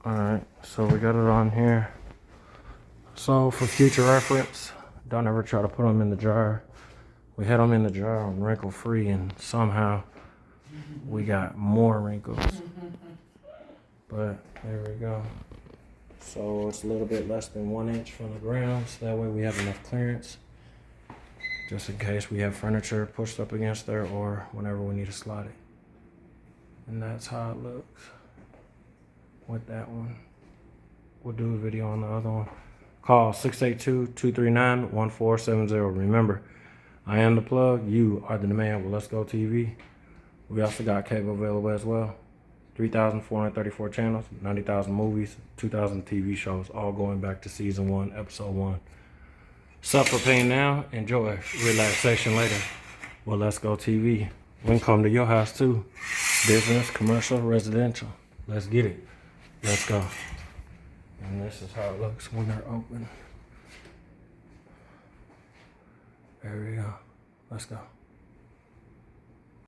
Alright, so we got it on here. So for future reference, don't ever try to put them in the jar. We had them in the jar on wrinkle free and somehow we got more wrinkles. But there we go. So it's a little bit less than 1 inch from the ground, so that way we have enough clearance. Just in case we have furniture pushed up against there or whenever we need to slide it. And that's how it looks with that one. We'll do a video on the other one. Call 682-239-1470. Remember, I am the plug. You are the demand with Let's Go TV. We also got cable available as well. 3,434 channels, 90,000 movies, 2,000 TV shows, all going back to season 1, episode 1. Suffer pain now, enjoy relaxation later. Well, Let's Go TV. We can come to your house too. Business, commercial, residential. Let's get it. Let's go. And this is how it looks when they're open. There we go. Let's go.